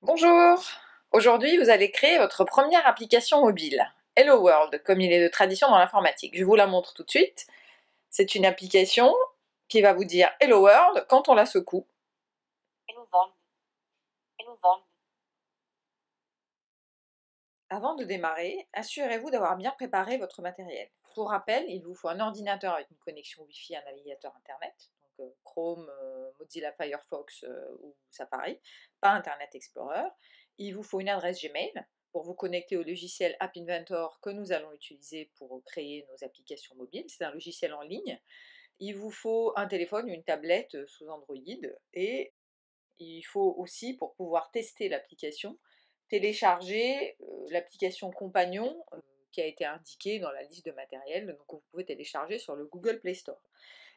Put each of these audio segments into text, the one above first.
Bonjour! Aujourd'hui, vous allez créer votre première application mobile. Hello World, comme il est de tradition dans l'informatique. Je vous la montre tout de suite. C'est une application qui va vous dire Hello World quand on la secoue. Hello World. Hello World. Avant de démarrer, assurez-vous d'avoir bien préparé votre matériel. Pour rappel, il vous faut un ordinateur avec une connexion Wi-Fi, un navigateur Internet, donc Chrome, Mozilla Firefox ou Safari, pas Internet Explorer. Il vous faut une adresse Gmail pour vous connecter au logiciel App Inventor que nous allons utiliser pour créer nos applications mobiles. C'est un logiciel en ligne. Il vous faut un téléphone ou une tablette sous Android et il faut aussi, pour pouvoir tester l'application, télécharger l'application Compagnon qui a été indiquée dans la liste de matériel, donc vous pouvez télécharger sur le Google Play Store.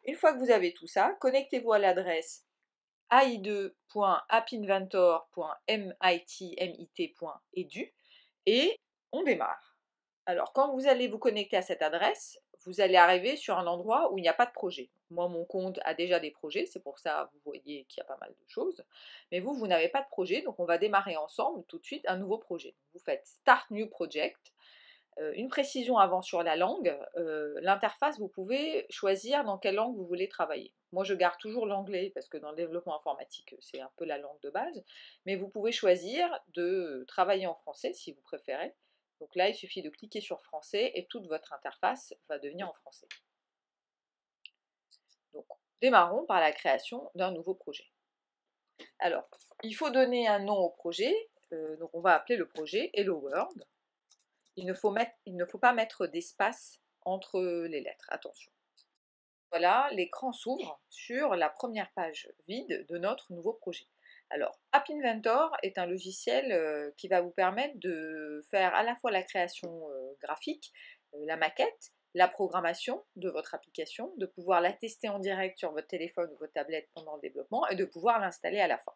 Une fois que vous avez tout ça, connectez-vous à l'adresse ai2.appinventor.mit.edu et on démarre. Alors, quand vous allez vous connecter à cette adresse, vous allez arriver sur un endroit où il n'y a pas de projet. Moi, mon compte a déjà des projets, c'est pour ça vous voyez qu'il y a pas mal de choses. Mais vous, vous n'avez pas de projet, donc on va démarrer ensemble tout de suite un nouveau projet. Vous faites Start New Project. Une précision avant sur la langue, l'interface, vous pouvez choisir dans quelle langue vous voulez travailler. Moi, je garde toujours l'anglais parce que dans le développement informatique, c'est un peu la langue de base, mais vous pouvez choisir de travailler en français si vous préférez. Donc là, il suffit de cliquer sur français et toute votre interface va devenir en français. Donc, démarrons par la création d'un nouveau projet. Alors, il faut donner un nom au projet, donc on va appeler le projet Hello World. Il ne faut pas mettre d'espace entre les lettres, attention. Voilà, l'écran s'ouvre sur la première page vide de notre nouveau projet. Alors, App Inventor est un logiciel qui va vous permettre de faire à la fois la création graphique, la maquette, la programmation de votre application, de pouvoir la tester en direct sur votre téléphone ou votre tablette pendant le développement et de pouvoir l'installer à la fin.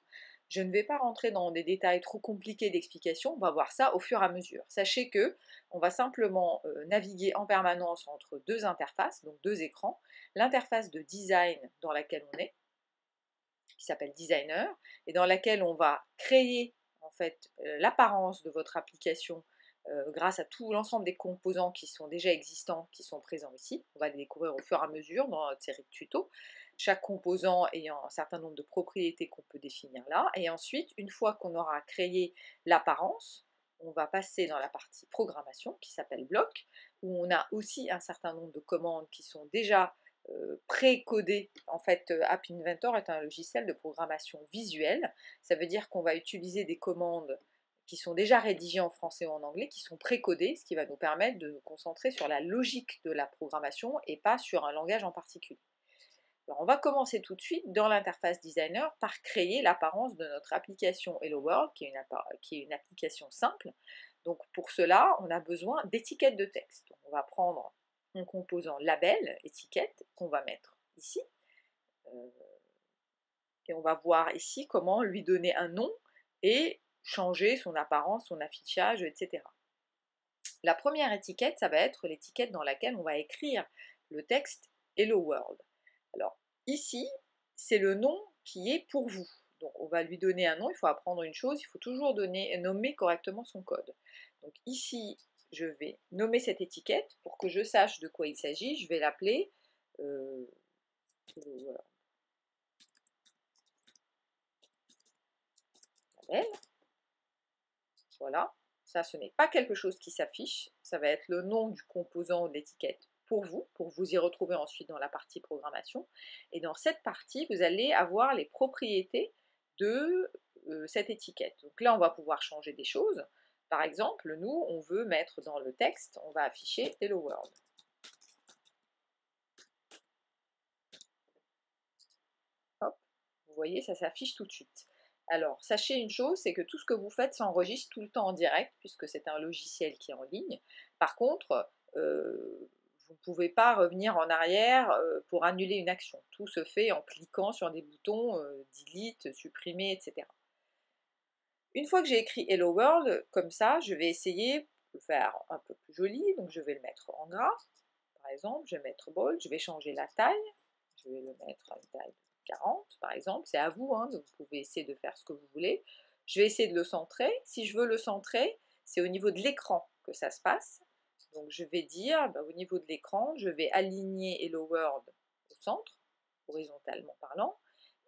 Je ne vais pas rentrer dans des détails trop compliqués d'explication, on va voir ça au fur et à mesure. Sachez que on va simplement naviguer en permanence entre deux interfaces, donc deux écrans, l'interface de design dans laquelle on est, qui s'appelle Designer, et dans laquelle on va créer en fait l'apparence de votre application grâce à tout l'ensemble des composants qui sont déjà existants, qui sont présents ici. On va les découvrir au fur et à mesure dans notre série de tutos. Chaque composant ayant un certain nombre de propriétés qu'on peut définir là. Et ensuite, une fois qu'on aura créé l'apparence, on va passer dans la partie programmation qui s'appelle bloc, où on a aussi un certain nombre de commandes qui sont déjà pré-codé. En fait, App Inventor est un logiciel de programmation visuelle. Ça veut dire qu'on va utiliser des commandes qui sont déjà rédigées en français ou en anglais, qui sont pré-codées, ce qui va nous permettre de nous concentrer sur la logique de la programmation et pas sur un langage en particulier. Alors, on va commencer tout de suite dans l'interface designer par créer l'apparence de notre application Hello World, qui est une application simple. Donc pour cela, on a besoin d'étiquettes de texte. Donc, on va prendre un composant label, étiquette, qu'on va mettre ici. Et on va voir ici comment lui donner un nom et changer son apparence, son affichage, etc. La première étiquette, ça va être l'étiquette dans laquelle on va écrire le texte Hello World. Alors ici, c'est le nom qui est pour vous. Donc on va lui donner un nom, il faut apprendre une chose, il faut toujours nommer correctement son code. Donc ici, je vais nommer cette étiquette pour que je sache de quoi il s'agit. Je vais l'appeler Hello World. Voilà, ça ce n'est pas quelque chose qui s'affiche, ça va être le nom du composant de l'étiquette pour vous y retrouver ensuite dans la partie programmation. Et dans cette partie, vous allez avoir les propriétés de cette étiquette. Donc là, on va pouvoir changer des choses. Par exemple, nous, on veut mettre dans le texte, on va afficher Hello World. Hop, vous voyez, ça s'affiche tout de suite. Alors, sachez une chose, c'est que tout ce que vous faites s'enregistre tout le temps en direct, puisque c'est un logiciel qui est en ligne. Par contre, vous ne pouvez pas revenir en arrière pour annuler une action. Tout se fait en cliquant sur des boutons delete, supprimer, etc. Une fois que j'ai écrit Hello World, comme ça, je vais essayer de faire un peu plus joli. Donc, je vais le mettre en gras, par exemple. Je vais mettre bold, je vais changer la taille. Je vais le mettre à une taille 40 par exemple, c'est à vous, hein, vous pouvez essayer de faire ce que vous voulez. Je vais essayer de le centrer. Si je veux le centrer, c'est au niveau de l'écran que ça se passe. Donc je vais dire, au niveau de l'écran, je vais aligner Hello World au centre, horizontalement parlant,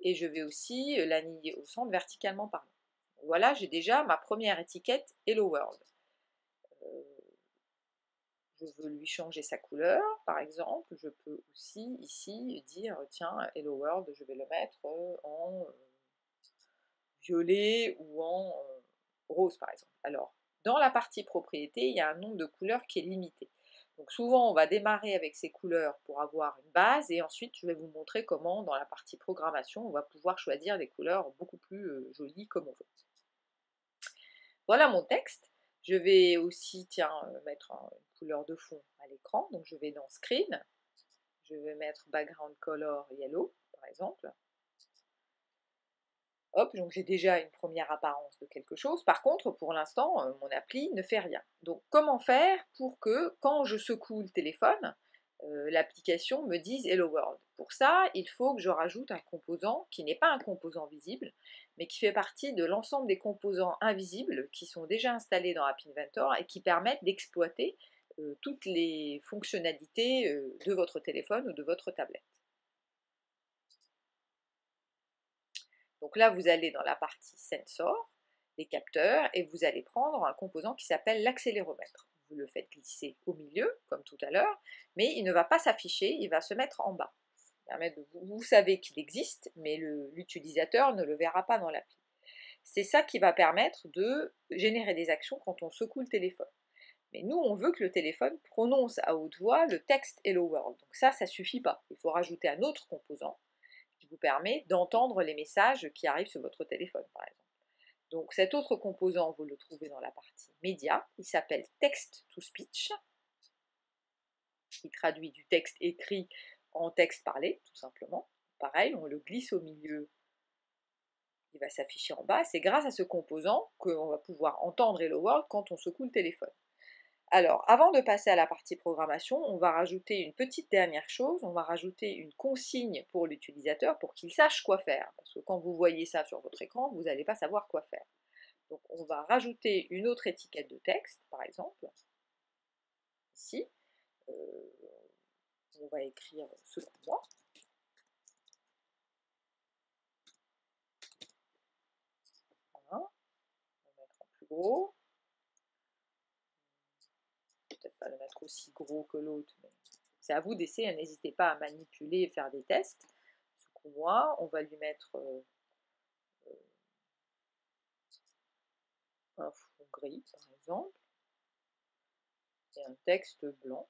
et je vais aussi l'aligner au centre, verticalement parlant. Voilà, j'ai déjà ma première étiquette Hello World. Je veux lui changer sa couleur, par exemple. Je peux aussi ici dire, tiens, Hello World, je vais le mettre en violet ou en rose, par exemple. Alors, dans la partie propriété, il y a un nombre de couleurs qui est limité. Donc souvent, on va démarrer avec ces couleurs pour avoir une base, et ensuite, je vais vous montrer comment, dans la partie programmation, on va pouvoir choisir des couleurs beaucoup plus jolies comme on veut. Voilà mon texte. Je vais aussi, tiens, mettre une couleur de fond à l'écran. Donc je vais dans Screen. Je vais mettre Background Color Yellow, par exemple. Hop, donc j'ai déjà une première apparence de quelque chose. Par contre, pour l'instant, mon appli ne fait rien. Donc comment faire pour que, quand je secoue le téléphone, l'application me dise Hello World? Pour ça, il faut que je rajoute un composant qui n'est pas un composant visible, mais qui fait partie de l'ensemble des composants invisibles qui sont déjà installés dans App Inventor et qui permettent d'exploiter toutes les fonctionnalités de votre téléphone ou de votre tablette. Donc là, vous allez dans la partie Sensor, les capteurs, et vous allez prendre un composant qui s'appelle l'accéléromètre. Vous le faites glisser au milieu, comme tout à l'heure, mais il ne va pas s'afficher, il va se mettre en bas. Vous savez qu'il existe, mais l'utilisateur ne le verra pas dans l'appli. C'est ça qui va permettre de générer des actions quand on secoue le téléphone. Mais nous, on veut que le téléphone prononce à haute voix le texte Hello World. Donc ça suffit pas. Il faut rajouter un autre composant qui vous permet d'entendre les messages qui arrivent sur votre téléphone, par exemple. Donc cet autre composant, vous le trouvez dans la partie média, il s'appelle Text to Speech, qui traduit du texte écrit en texte parlé, tout simplement. Pareil, on le glisse au milieu, il va s'afficher en bas. C'est grâce à ce composant qu'on va pouvoir entendre Hello World quand on secoue le téléphone. Alors, avant de passer à la partie programmation, on va rajouter une petite dernière chose, on va rajouter une consigne pour l'utilisateur pour qu'il sache quoi faire. Parce que quand vous voyez ça sur votre écran, vous n'allez pas savoir quoi faire. Donc on va rajouter une autre étiquette de texte, par exemple, ici. On va écrire ce moi. Voilà. On va mettre en plus gros. Peut-être pas le mettre aussi gros que l'autre, mais c'est à vous d'essayer. N'hésitez pas à manipuler et faire des tests. Ce moi, on va lui mettre un fond gris, par exemple, et un texte blanc.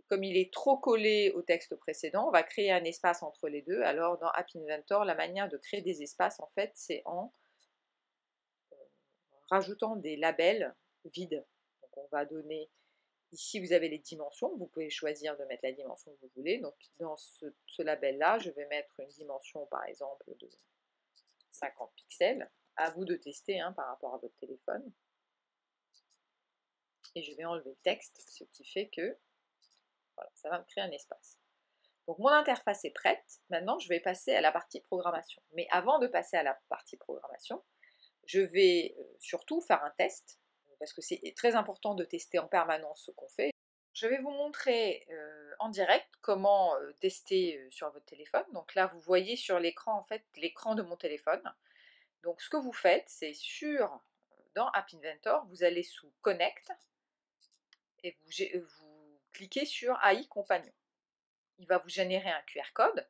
Comme il est trop collé au texte précédent, on va créer un espace entre les deux. Alors dans App Inventor, la manière de créer des espaces, en fait, c'est en rajoutant des labels vides. Donc on va donner, ici vous avez les dimensions, vous pouvez choisir de mettre la dimension que vous voulez. Donc dans ce label-là, je vais mettre une dimension par exemple de 50 pixels. À vous de tester par rapport à votre téléphone. Et je vais enlever le texte, ce qui fait que voilà, ça va me créer un espace. Donc mon interface est prête. Maintenant, je vais passer à la partie programmation. Mais avant de passer à la partie programmation, je vais surtout faire un test, parce que c'est très important de tester en permanence ce qu'on fait. Je vais vous montrer en direct comment tester sur votre téléphone. Donc là, vous voyez sur l'écran, en fait, l'écran de mon téléphone. Donc ce que vous faites, c'est dans App Inventor, vous allez sous Connect, et vous cliquez sur AI Compagnon. Il va vous générer un QR code.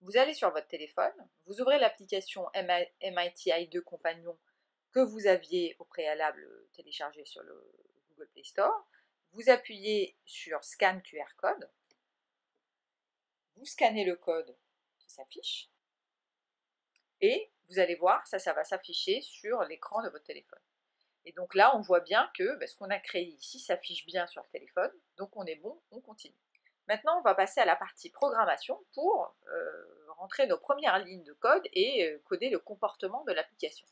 Vous allez sur votre téléphone, vous ouvrez l'application MITi2 Compagnon que vous aviez au préalable téléchargée sur le Google Play Store. Vous appuyez sur Scan QR Code. Vous scannez le code qui s'affiche. Et vous allez voir, ça va s'afficher sur l'écran de votre téléphone. Et donc là, on voit bien que ce qu'on a créé ici s'affiche bien sur le téléphone. Donc on est bon, on continue. Maintenant, on va passer à la partie programmation pour rentrer nos premières lignes de code et coder le comportement de l'application.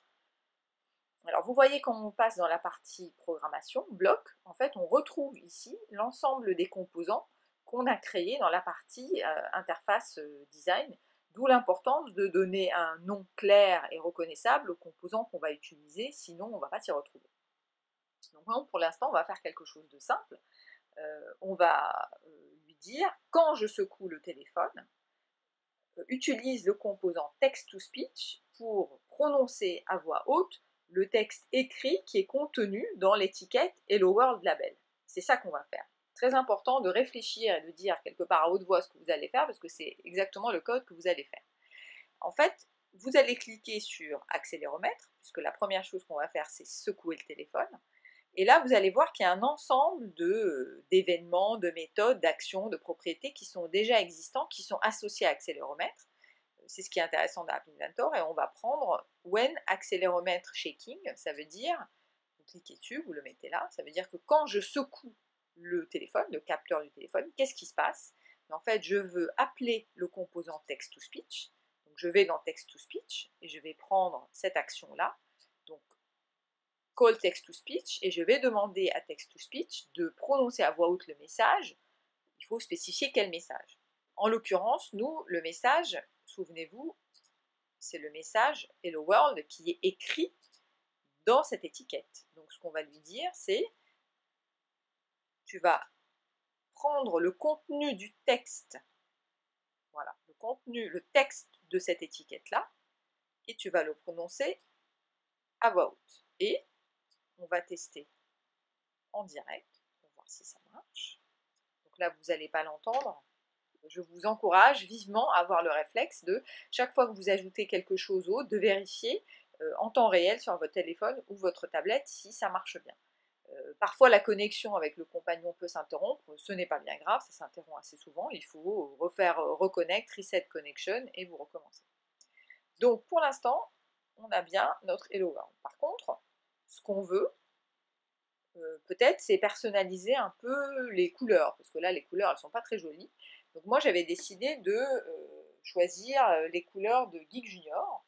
Alors, vous voyez quand on passe dans la partie programmation, bloc, en fait, on retrouve ici l'ensemble des composants qu'on a créés dans la partie interface design. D'où l'importance de donner un nom clair et reconnaissable aux composants qu'on va utiliser, sinon on ne va pas s'y retrouver. Donc pour l'instant, on va faire quelque chose de simple. On va lui dire, quand je secoue le téléphone, utilise le composant text-to-speech pour prononcer à voix haute le texte écrit qui est contenu dans l'étiquette Hello World Label. C'est ça qu'on va faire. Très important de réfléchir et de dire quelque part à haute voix ce que vous allez faire, parce que c'est exactement le code que vous allez faire. En fait, vous allez cliquer sur accéléromètre, puisque la première chose qu'on va faire, c'est secouer le téléphone. Et là, vous allez voir qu'il y a un ensemble d'événements, de méthodes, d'actions, de propriétés qui sont déjà existants, qui sont associés à accéléromètre. C'est ce qui est intéressant dans App Inventor, et on va prendre When accéléromètre shaking, ça veut dire, vous cliquez dessus, vous le mettez là, ça veut dire que quand je secoue le téléphone, le capteur du téléphone, qu'est-ce qui se passe? En fait, je veux appeler le composant text-to-speech, donc je vais dans text-to-speech, et je vais prendre cette action-là, donc call text-to-speech, et je vais demander à text-to-speech de prononcer à voix haute le message. Il faut spécifier quel message. En l'occurrence, nous, le message, souvenez-vous, c'est le message Hello World qui est écrit dans cette étiquette. Donc ce qu'on va lui dire, c'est tu vas prendre le contenu du texte, voilà, le texte de cette étiquette-là, et tu vas le prononcer à voix haute. Et on va tester en direct pour voir si ça marche. Donc là, vous n'allez pas l'entendre. Je vous encourage vivement à avoir le réflexe de, chaque fois que vous ajoutez quelque chose d'autre, de vérifier en temps réel sur votre téléphone ou votre tablette si ça marche bien. Parfois la connexion avec le compagnon peut s'interrompre, ce n'est pas bien grave, ça s'interrompt assez souvent, il faut refaire reconnect, reset connection et vous recommencez. Donc pour l'instant, on a bien notre Hello World. Par contre, ce qu'on veut, peut-être, c'est personnaliser un peu les couleurs, parce que là les couleurs elles sont pas très jolies. Donc moi j'avais décidé de choisir les couleurs de Geek Junior.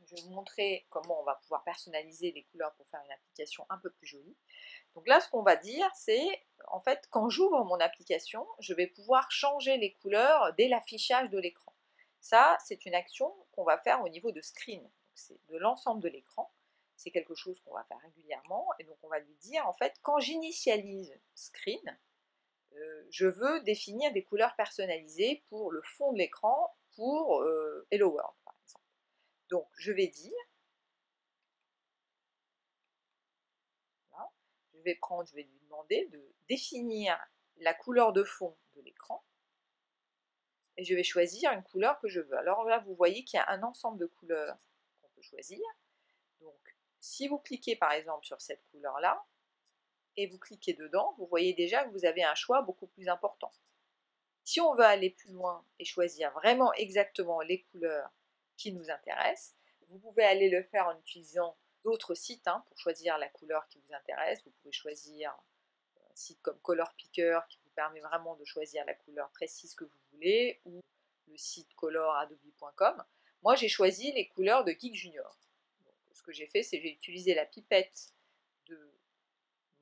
Je vais vous montrer comment on va pouvoir personnaliser les couleurs pour faire une application un peu plus jolie. Donc là ce qu'on va dire c'est, en fait quand j'ouvre mon application, je vais pouvoir changer les couleurs dès l'affichage de l'écran. Ça c'est une action qu'on va faire au niveau de screen, c'est de l'ensemble de l'écran. C'est quelque chose qu'on va faire régulièrement, et donc on va lui dire, en fait, quand j'initialise screen, je veux définir des couleurs personnalisées pour le fond de l'écran, pour Hello World, par exemple. Donc je vais dire, voilà, je vais lui demander de définir la couleur de fond de l'écran, et je vais choisir une couleur que je veux. Alors là, vous voyez qu'il y a un ensemble de couleurs qu'on peut choisir. Donc, si vous cliquez par exemple sur cette couleur-là, et vous cliquez dedans, vous voyez déjà que vous avez un choix beaucoup plus important. Si on veut aller plus loin et choisir vraiment exactement les couleurs qui nous intéressent, vous pouvez aller le faire en utilisant d'autres sites pour choisir la couleur qui vous intéresse. Vous pouvez choisir un site comme Color Picker qui vous permet vraiment de choisir la couleur précise que vous voulez, ou le site coloradobe.com. Moi j'ai choisi les couleurs de Geek Junior. Donc, ce que j'ai fait, c'est que j'ai utilisé la pipette de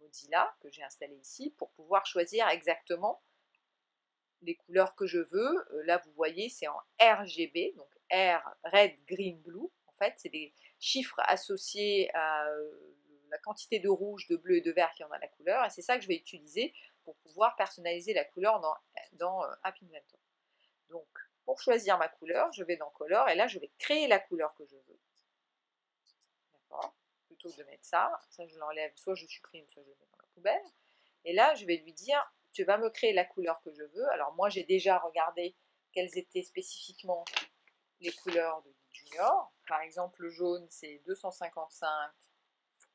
Mozilla que j'ai installé ici pour pouvoir choisir exactement les couleurs que je veux. Là vous voyez c'est en RGB, donc R, Red, Green, Blue. En fait c'est des chiffres associés à la quantité de rouge, de bleu et de vert qui en a la couleur, et c'est ça que je vais utiliser pour pouvoir personnaliser la couleur dans App Inventor. Donc pour choisir ma couleur, je vais dans Color, et là je vais créer la couleur que je veux. D'accord, plutôt que de mettre ça je l'enlève, soit je supprime, soit je le mets dans la poubelle. Et là, je vais lui dire, tu vas me créer la couleur que je veux. Alors moi, j'ai déjà regardé quelles étaient spécifiquement les couleurs de Geek Junior. Par exemple, le jaune, c'est 255,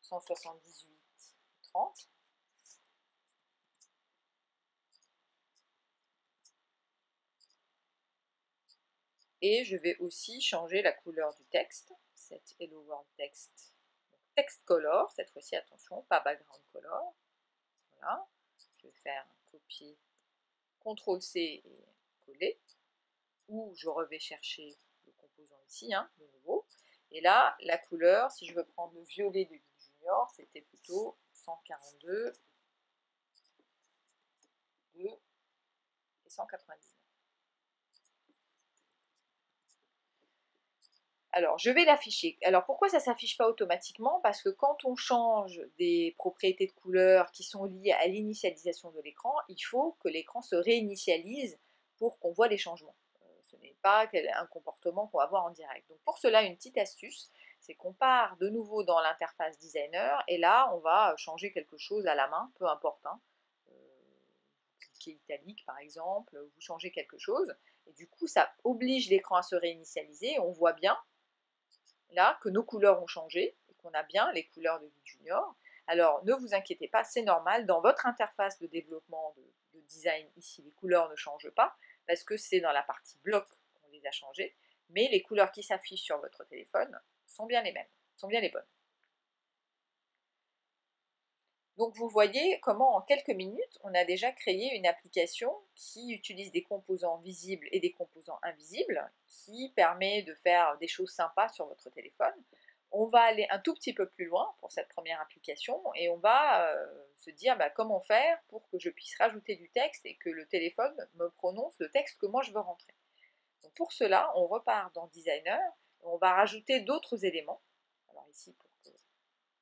178, 30. Et je vais aussi changer la couleur du texte, cette Hello World Text. Donc, text color, cette fois-ci, attention, pas background color. Voilà. Je vais faire un copier, CTRL-C et coller. Ou je vais chercher le composant ici, de nouveau. Et là, la couleur, si je veux prendre le violet de Geek Junior, c'était plutôt 142, 2 et 199. Alors, je vais l'afficher. Alors, pourquoi ça ne s'affiche pas automatiquement? Parce que quand on change des propriétés de couleur qui sont liées à l'initialisation de l'écran, il faut que l'écran se réinitialise pour qu'on voit les changements. Ce n'est pas un comportement qu'on va voir en direct. Donc, pour cela, une petite astuce, c'est qu'on part de nouveau dans l'interface designer et là, on va changer quelque chose à la main, peu importe, hein. Cliquez italique par exemple, vous changez quelque chose, et du coup, ça oblige l'écran à se réinitialiser, et on voit bien là que nos couleurs ont changé, et qu'on a bien les couleurs de Guide Junior. Alors ne vous inquiétez pas, c'est normal, dans votre interface de développement de design ici, les couleurs ne changent pas, parce que c'est dans la partie bloc qu'on les a changées, mais les couleurs qui s'affichent sur votre téléphone sont bien les mêmes, sont bien les bonnes. Donc vous voyez comment en quelques minutes, on a déjà créé une application qui utilise des composants visibles et des composants invisibles, qui permet de faire des choses sympas sur votre téléphone. On va aller un tout petit peu plus loin pour cette première application et on va se dire comment faire pour que je puisse rajouter du texte et que le téléphone me prononce le texte que moi je veux rentrer. Donc pour cela, on repart dans Designer, et on va rajouter d'autres éléments. Alors ici, pour que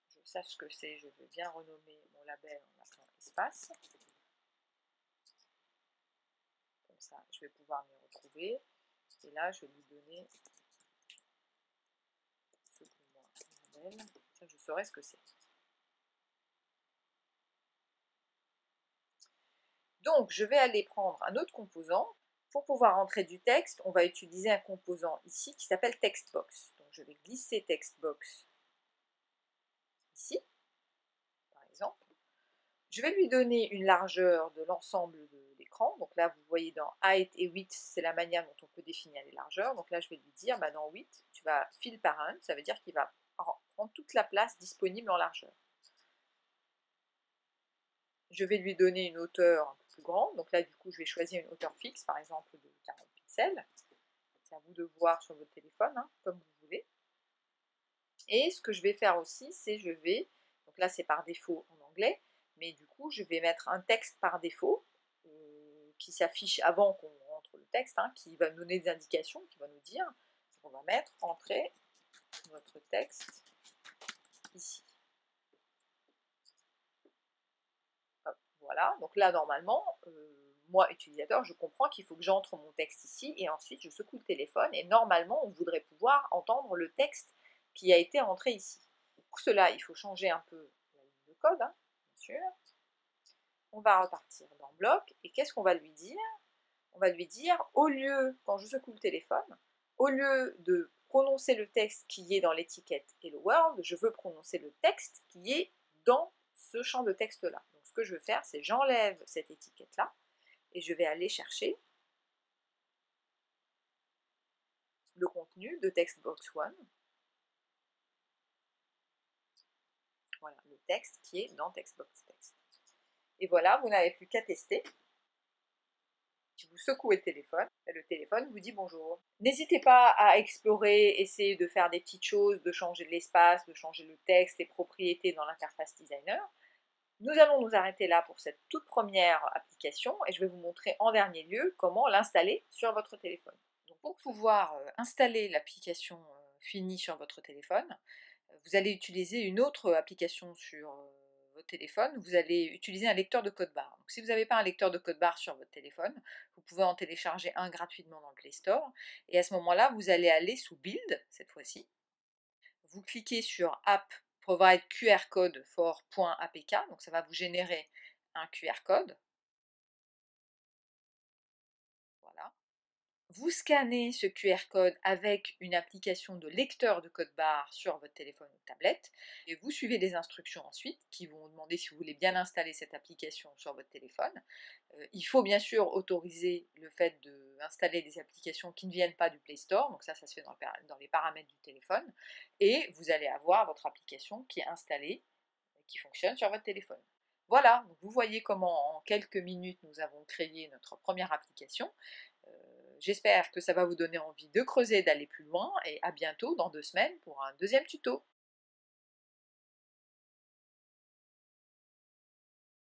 je sache ce que c'est, je vais bien renommer mon label en appelant espace. Comme ça, je vais pouvoir m'y retrouver. Et là, je vais lui donner ce pour moi, label. Ça, je saurai ce que c'est. Donc, je vais aller prendre un autre composant. Pour pouvoir entrer du texte, on va utiliser un composant ici qui s'appelle Textbox. Donc, je vais glisser Textbox ici, par exemple. Je vais lui donner une largeur de l'ensemble de l'écran. Donc là, vous voyez dans Height et Width, c'est la manière dont on peut définir les largeurs. Donc là, je vais lui dire, dans Width, tu vas fill parent, ça veut dire qu'il va prendre toute la place disponible en largeur. Je vais lui donner une hauteur un peu plus grande. Donc là, du coup, je vais choisir une hauteur fixe, par exemple de 40 pixels. C'est à vous de voir sur votre téléphone, hein, comme vous voulez. Et ce que je vais faire aussi, c'est donc là c'est par défaut en anglais, mais du coup je vais mettre un texte par défaut qui s'affiche avant qu'on rentre le texte, hein, qui va nous donner des indications, qui va nous dire, on va mettre entrer votre texte ici. Hop, voilà, donc là normalement, moi utilisateur, je comprends qu'il faut que j'entre mon texte ici et ensuite je secoue le téléphone et normalement on voudrait pouvoir entendre le texte qui a été entré ici. Pour cela, il faut changer un peu la ligne de code, hein, bien sûr. On va repartir dans bloc, et qu'est-ce qu'on va lui dire? On va lui dire, au lieu, quand je secoue le téléphone, au lieu de prononcer le texte qui est dans l'étiquette Hello World, je veux prononcer le texte qui est dans ce champ de texte-là. Donc ce que je veux faire, c'est j'enlève cette étiquette-là, et je vais aller chercher le contenu de Textbox 1. Voilà, le texte qui est dans Textbox Text. Et voilà, vous n'avez plus qu'à tester. Si vous secouez le téléphone vous dit bonjour. N'hésitez pas à explorer, essayer de faire des petites choses, de changer de l'espace, de changer le texte, les propriétés dans l'interface designer. Nous allons nous arrêter là pour cette toute première application et je vais vous montrer en dernier lieu comment l'installer sur votre téléphone. Donc pour pouvoir installer l'application finie sur votre téléphone, vous allez utiliser une autre application sur votre téléphone, vous allez utiliser un lecteur de code barre. Donc, si vous n'avez pas un lecteur de code barre sur votre téléphone, vous pouvez en télécharger un gratuitement dans le Play Store. Et à ce moment-là, vous allez aller sous Build, cette fois-ci. Vous cliquez sur App Provide QR Code for .apk, donc ça va vous générer un QR code. Voilà. Vous scannez ce QR code avec une application de lecteur de code barre sur votre téléphone ou tablette et vous suivez les instructions ensuite qui vont vous demander si vous voulez bien installer cette application sur votre téléphone. Il faut bien sûr autoriser le fait d'installer des applications qui ne viennent pas du Play Store, donc ça se fait dans les paramètres du téléphone, et vous allez avoir votre application qui est installée, qui fonctionne sur votre téléphone. Voilà, vous voyez comment en quelques minutes nous avons créé notre première application. J'espère que ça va vous donner envie de creuser, d'aller plus loin et à bientôt dans 2 semaines pour un deuxième tuto.